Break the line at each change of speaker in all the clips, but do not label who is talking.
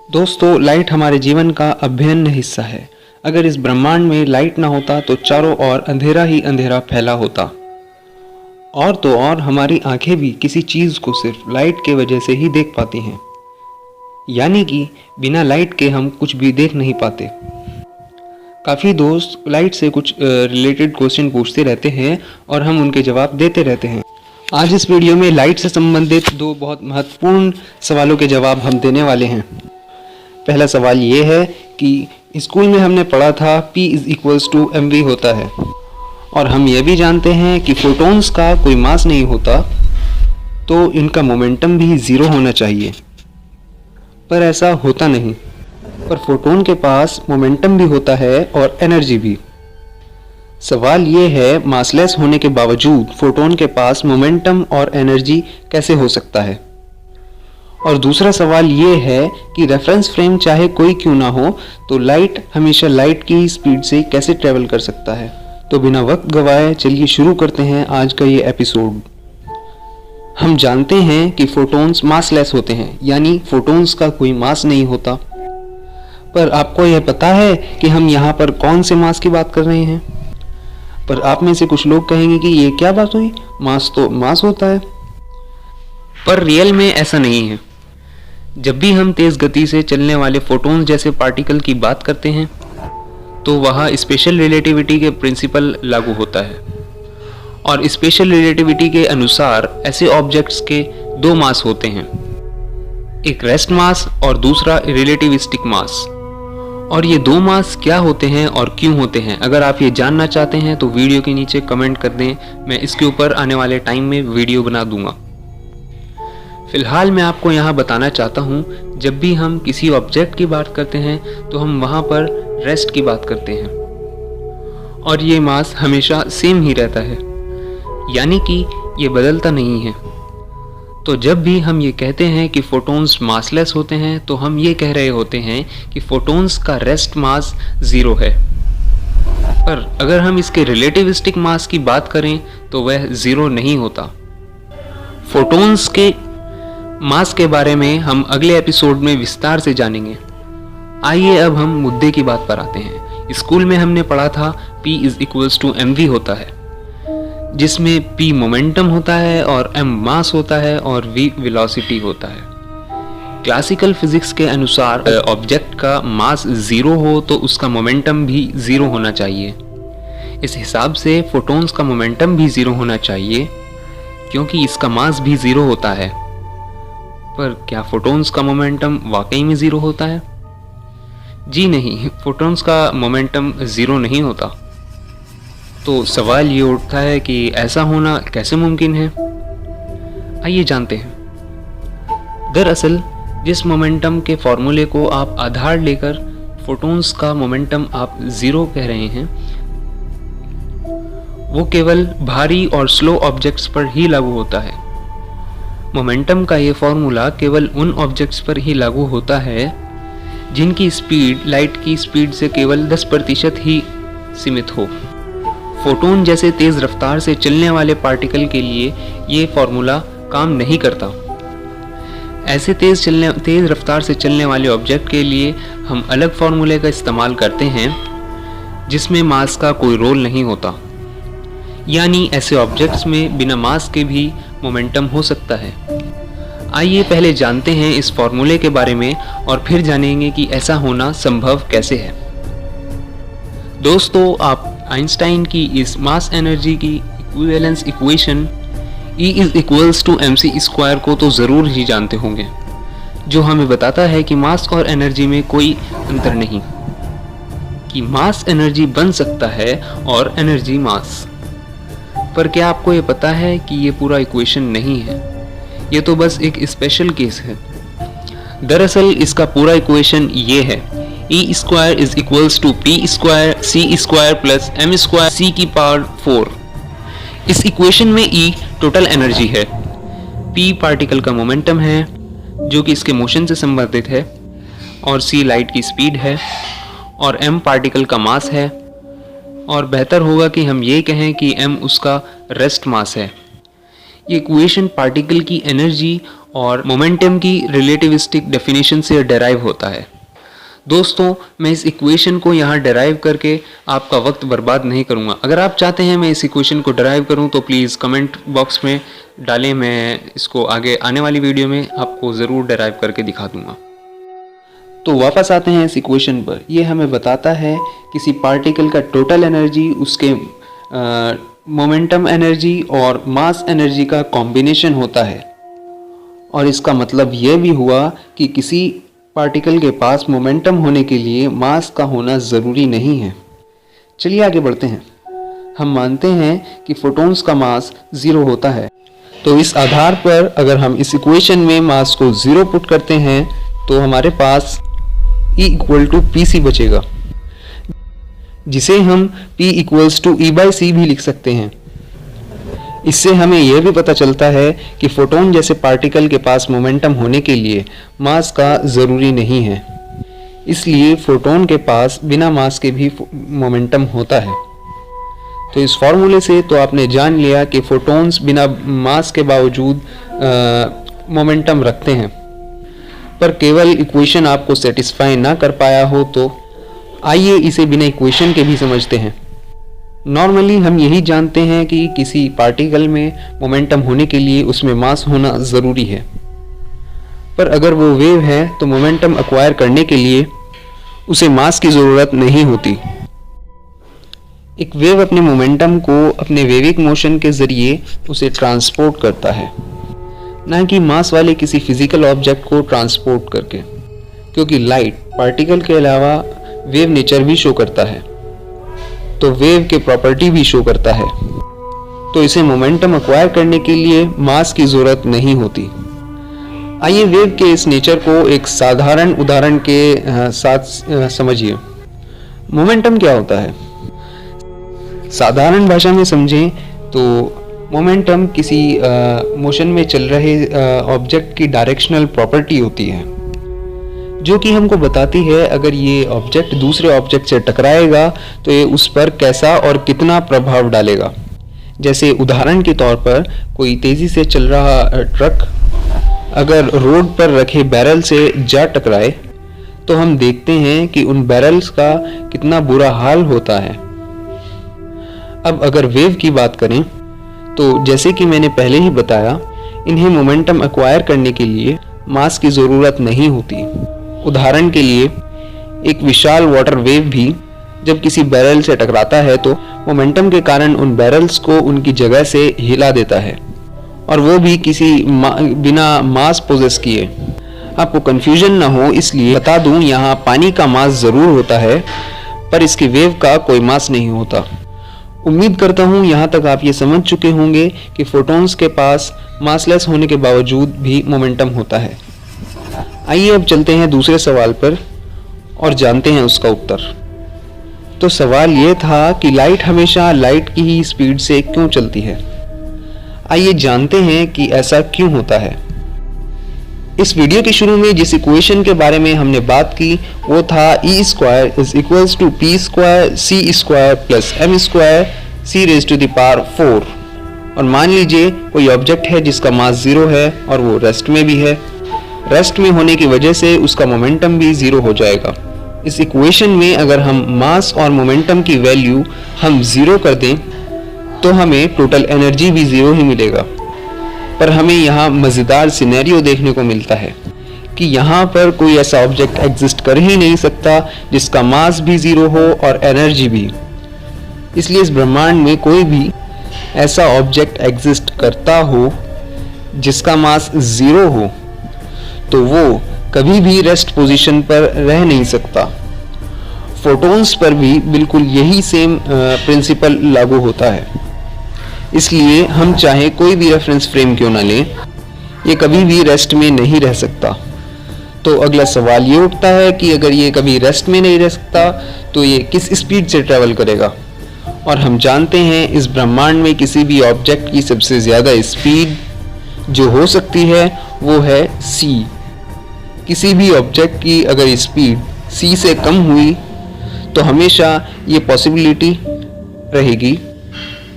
दोस्तों, लाइट हमारे जीवन का अभिन्न हिस्सा है। अगर इस ब्रह्मांड में लाइट ना होता तो चारों ओर अंधेरा ही अंधेरा फैला होता। और तो और हमारी आंखें भी किसी चीज़ को सिर्फ लाइट के वजह से ही देख पाती हैं। यानी कि बिना लाइट के हम कुछ भी देख नहीं पाते। काफ़ी दोस्त लाइट से कुछ रिलेटेड क्वेश्चन पूछते रहते हैं और हम उनके जवाब देते रहते हैं। आज इस वीडियो में लाइट से संबंधित दो बहुत महत्वपूर्ण सवालों के जवाब हम देने वाले हैं। पहला सवाल ये है कि स्कूल में हमने पढ़ा था P = mv होता है, और हम ये भी जानते हैं कि फोटॉन्स का कोई मास नहीं होता, तो इनका मोमेंटम भी ज़ीरो होना चाहिए। पर ऐसा होता नहीं। पर फोटॉन के पास मोमेंटम भी होता है और एनर्जी भी। सवाल ये है, मासलेस होने के बावजूद फोटॉन के पास मोमेंटम और एनर्जी कैसे हो सकता है। और दूसरा सवाल ये है कि रेफरेंस फ्रेम चाहे कोई क्यों ना हो, तो लाइट हमेशा लाइट की स्पीड से कैसे ट्रेवल कर सकता है। तो बिना वक्त गवाए चलिए शुरू करते हैं आज का ये एपिसोड। हम जानते हैं कि फोटॉन्स मासलेस होते हैं, यानी फोटॉन्स का कोई मास नहीं होता। पर आपको यह पता है कि हम यहाँ पर कौन से मास की बात कर रहे हैं। पर आप में से कुछ लोग कहेंगे कि ये क्या बात हुई, मास तो मास होता है। पर रियल में ऐसा नहीं है। जब भी हम तेज़ गति से चलने वाले फोटॉन्स जैसे पार्टिकल की बात करते हैं, तो वहाँ स्पेशल रिलेटिविटी के प्रिंसिपल लागू होता है। और स्पेशल रिलेटिविटी के अनुसार ऐसे ऑब्जेक्ट्स के दो मास होते हैं, एक रेस्ट मास और दूसरा रिलेटिविस्टिक मास। और ये दो मास क्या होते हैं और क्यों होते हैं, अगर आप ये जानना चाहते हैं तो वीडियो के नीचे कमेंट कर दें। मैं इसके ऊपर आने वाले टाइम में वीडियो बना दूंगा। फिलहाल मैं आपको यहाँ बताना चाहता हूँ, जब भी हम किसी ऑब्जेक्ट की बात करते हैं तो हम वहाँ पर रेस्ट की बात करते हैं, और ये मास हमेशा सेम ही रहता है, यानी कि ये बदलता नहीं है। तो जब भी हम ये कहते हैं कि फोटॉन्स मासलेस होते हैं, तो हम ये कह रहे होते हैं कि फोटॉन्स का रेस्ट मास ज़ीरो है। पर अगर हम इसके रिलेटिविस्टिक मास की बात करें तो वह ज़ीरो नहीं होता। फोटॉन्स के मास के बारे में हम अगले एपिसोड में विस्तार से जानेंगे। आइए अब हम मुद्दे की बात पर आते हैं। स्कूल में हमने पढ़ा था P = mv होता है, जिसमें P मोमेंटम होता है और m मास होता है और v वेलोसिटी होता है। क्लासिकल फिजिक्स के अनुसार ऑब्जेक्ट का मास ज़ीरो हो तो उसका मोमेंटम भी ज़ीरो होना चाहिए। इस हिसाब से फोटॉन्स का मोमेंटम भी ज़ीरो होना चाहिए, क्योंकि इसका मास भी ज़ीरो होता है। पर क्या फोटॉन्स का मोमेंटम वाकई में ज़ीरो होता है? जी नहीं, फोटॉन्स का मोमेंटम ज़ीरो नहीं होता। तो सवाल ये उठता है कि ऐसा होना कैसे मुमकिन है। आइए जानते हैं। दरअसल जिस मोमेंटम के फॉर्मूले को आप आधार लेकर फोटॉन्स का मोमेंटम आप ज़ीरो कह रहे हैं, वो केवल भारी और स्लो ऑब्जेक्ट्स पर ही लागू होता है। मोमेंटम का ये फॉर्मूला केवल उन ऑब्जेक्ट्स पर ही लागू होता है जिनकी स्पीड लाइट की स्पीड से केवल 10% ही सीमित हो। फोटॉन जैसे तेज़ रफ्तार से चलने वाले पार्टिकल के लिए ये फॉर्मूला काम नहीं करता। ऐसे तेज़ रफ्तार से चलने वाले ऑब्जेक्ट के लिए हम अलग फॉर्मूले का इस्तेमाल करते हैं, जिसमें मास का कोई रोल नहीं होता। यानी ऐसे ऑब्जेक्ट्स में बिना मास के भी मोमेंटम हो सकता है। आइए पहले जानते हैं इस फॉर्मूले के बारे में, और फिर जानेंगे कि ऐसा होना संभव कैसे है। दोस्तों, आप आइंस्टाइन की इस मास एनर्जी की इक्विवेलेंस इक्वेशन E = mc² को तो ज़रूर ही जानते होंगे, जो हमें बताता है कि मास और एनर्जी में कोई अंतर नहीं, कि मास एनर्जी बन सकता है और एनर्जी मास। पर क्या आपको ये पता है कि ये पूरा इक्वेशन नहीं है, ये तो बस एक स्पेशल केस है। दरअसल इसका पूरा इक्वेशन ये है, E² = p² c² + m² c⁴। इस इक्वेशन में E टोटल एनर्जी है, P पार्टिकल का मोमेंटम है जो कि इसके मोशन से संबंधित है, और C लाइट की स्पीड है, और M पार्टिकल का मास है, और बेहतर होगा कि हम ये कहें कि m उसका रेस्ट मास है। ये इक्वेशन पार्टिकल की एनर्जी और मोमेंटम की रिलेटिविस्टिक डेफिनेशन से डेराइव होता है। दोस्तों, मैं इस इक्वेशन को यहाँ डेराइव करके आपका वक्त बर्बाद नहीं करूँगा। अगर आप चाहते हैं मैं इस इक्वेशन को डेराइव करूँ तो प्लीज़ कमेंट बॉक्स में डालें, मैं इसको आगे आने वाली वीडियो में आपको ज़रूर डेराइव करके दिखा दूँगा। तो वापस आते हैं इस इक्वेशन पर। यह हमें बताता है किसी पार्टिकल का टोटल एनर्जी उसके मोमेंटम एनर्जी और मास एनर्जी का कॉम्बिनेशन होता है, और इसका मतलब यह भी हुआ कि किसी पार्टिकल के पास मोमेंटम होने के लिए मास का होना ज़रूरी नहीं है। चलिए आगे बढ़ते हैं। हम मानते हैं कि फोटॉन्स का मास 0 होता है, तो इस आधार पर अगर हम इस इक्वेशन में मास को 0 पुट करते हैं तो हमारे पास E = PC बचेगा, जिसे हम P = E/c भी लिख सकते हैं। इससे हमें यह भी पता चलता है कि फोटोन जैसे पार्टिकल के पास मोमेंटम होने के लिए मास का ज़रूरी नहीं है, इसलिए फोटोन के पास बिना मास के भी मोमेंटम होता है। तो इस फॉर्मूले से तो आपने जान लिया कि फोटॉन्स बिना मास के बावजूद मोमेंटम रखते हैं। पर केवल इक्वेशन आपको सेटिस्फाई ना कर पाया हो तो आइए इसे बिना इक्वेशन के भी समझते हैं। नॉर्मली हम यही जानते हैं कि किसी पार्टिकल में मोमेंटम होने के लिए उसमें मास होना ज़रूरी है, पर अगर वो वेव है तो मोमेंटम एक्वायर करने के लिए उसे मास की ज़रूरत नहीं होती। एक वेव अपने मोमेंटम को अपने वेविक मोशन के ज़रिए उसे ट्रांसपोर्ट करता है, ना कि मास वाले किसी फिजिकल ऑब्जेक्ट को ट्रांसपोर्ट करके, क्योंकि लाइट पार्टिकल के अलावा वेव नेचर भी शो करता है, तो वेव के प्रॉपर्टी भी शो करता है, तो इसे मोमेंटम एक्वायर करने के लिए मास की ज़रूरत नहीं होती। आइए वेव के इस नेचर को एक साधारण उदाहरण के साथ समझिए। मोमेंटम क्या होता है? साधारण भाषा में समझें तो मोमेंटम किसी मोशन में चल रहे ऑब्जेक्ट की डायरेक्शनल प्रॉपर्टी होती है, जो कि हमको बताती है अगर ये ऑब्जेक्ट दूसरे ऑब्जेक्ट से टकराएगा तो ये उस पर कैसा और कितना प्रभाव डालेगा। जैसे उदाहरण के तौर पर कोई तेज़ी से चल रहा ट्रक अगर रोड पर रखे बैरल से जा टकराए तो हम देखते हैं कि उन बैरल्स का कितना बुरा हाल होता है। अब अगर वेव की बात करें तो जैसे कि मैंने पहले ही बताया, इन्हें मोमेंटम एक्वायर करने के लिए मास की ज़रूरत नहीं होती। उदाहरण के लिए एक विशाल वाटर वेव भी जब किसी बैरल से टकराता है तो मोमेंटम के कारण उन बैरल्स को उनकी जगह से हिला देता है, और वो भी बिना मास पोजेस किए। आपको कंफ्यूजन ना हो इसलिए बता दूं, यहाँ पानी का मास ज़रूर होता है पर इसकी वेव का कोई मास नहीं होता। उम्मीद करता हूँ यहाँ तक आप ये समझ चुके होंगे कि फोटॉन्स के पास मासलेस होने के बावजूद भी मोमेंटम होता है। आइए अब चलते हैं दूसरे सवाल पर और जानते हैं उसका उत्तर। तो सवाल ये था कि लाइट हमेशा लाइट की ही स्पीड से क्यों चलती है। आइए जानते हैं कि ऐसा क्यों होता है। इस वीडियो के शुरू में जिस इक्वेशन के बारे में हमने बात की वो था E² = P² C² + M² C⁴ और मान लीजिए कोई ऑब्जेक्ट है जिसका मास 0 है और वो रेस्ट में भी है। रेस्ट में होने की वजह से उसका मोमेंटम भी 0 हो जाएगा। इस इक्वेशन में अगर हम मास और मोमेंटम की वैल्यू हम 0 कर दें तो हमें टोटल एनर्जी भी 0 ही मिलेगा। पर हमें यहाँ मज़ेदार सिनेरियो देखने को मिलता है कि यहाँ पर कोई ऐसा ऑब्जेक्ट एग्जिस्ट कर ही नहीं सकता जिसका मास भी 0 हो और एनर्जी भी। इसलिए इस ब्रह्मांड में कोई भी ऐसा ऑब्जेक्ट एग्जिस्ट करता हो जिसका मास 0 हो तो वो कभी भी रेस्ट पोजीशन पर रह नहीं सकता। फोटॉन्स पर भी बिल्कुल यही सेम प्रिंसिपल लागू होता है। इसलिए हम चाहे कोई भी रेफरेंस फ्रेम क्यों ना लें, ये कभी भी रेस्ट में नहीं रह सकता। तो अगला सवाल ये उठता है कि अगर ये कभी रेस्ट में नहीं रह सकता तो ये किस स्पीड से ट्रैवल करेगा। और हम जानते हैं इस ब्रह्मांड में किसी भी ऑब्जेक्ट की सबसे ज़्यादा स्पीड जो हो सकती है वो है c। किसी भी ऑब्जेक्ट की अगर स्पीड c से कम हुई तो हमेशा ये पॉसिबिलिटी रहेगी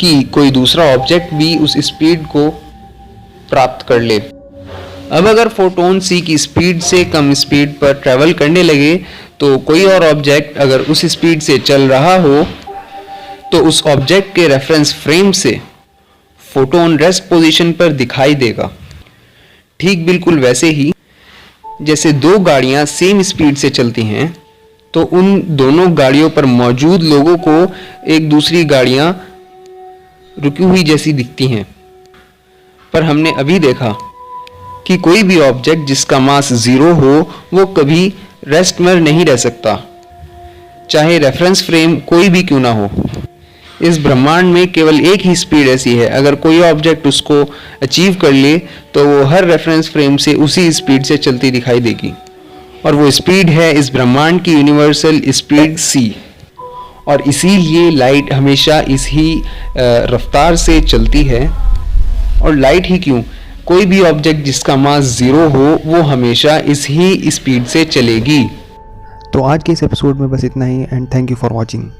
कि कोई दूसरा ऑब्जेक्ट भी उस स्पीड को प्राप्त कर ले। अब अगर फोटोन सी की स्पीड से कम स्पीड पर ट्रैवल करने लगे तो कोई और ऑब्जेक्ट अगर उस स्पीड से चल रहा हो तो उस ऑब्जेक्ट के रेफरेंस फ्रेम से फोटोन रेस्ट पोजीशन पर दिखाई देगा। ठीक बिल्कुल वैसे ही जैसे दो गाड़ियां सेम स्पीड से चलती हैं तो उन दोनों गाड़ियों पर मौजूद लोगों को एक दूसरी गाड़ियां रुकी हुई जैसी दिखती हैं। पर हमने अभी देखा कि कोई भी ऑब्जेक्ट जिसका मास 0 हो वो कभी रेस्ट में नहीं रह सकता, चाहे रेफरेंस फ्रेम कोई भी क्यों ना हो। इस ब्रह्मांड में केवल एक ही स्पीड ऐसी है, अगर कोई ऑब्जेक्ट उसको अचीव कर ले तो वो हर रेफरेंस फ्रेम से उसी स्पीड से चलती दिखाई देगी, और वो स्पीड है इस ब्रह्मांड की यूनिवर्सल स्पीड c। और इसीलिए लाइट हमेशा इस ही रफ्तार से चलती है। और लाइट ही क्यों, कोई भी ऑब्जेक्ट जिसका मास 0 हो वो हमेशा इस ही स्पीड से चलेगी।
तो आज के इस एपिसोड में बस इतना ही, and thank you for watching.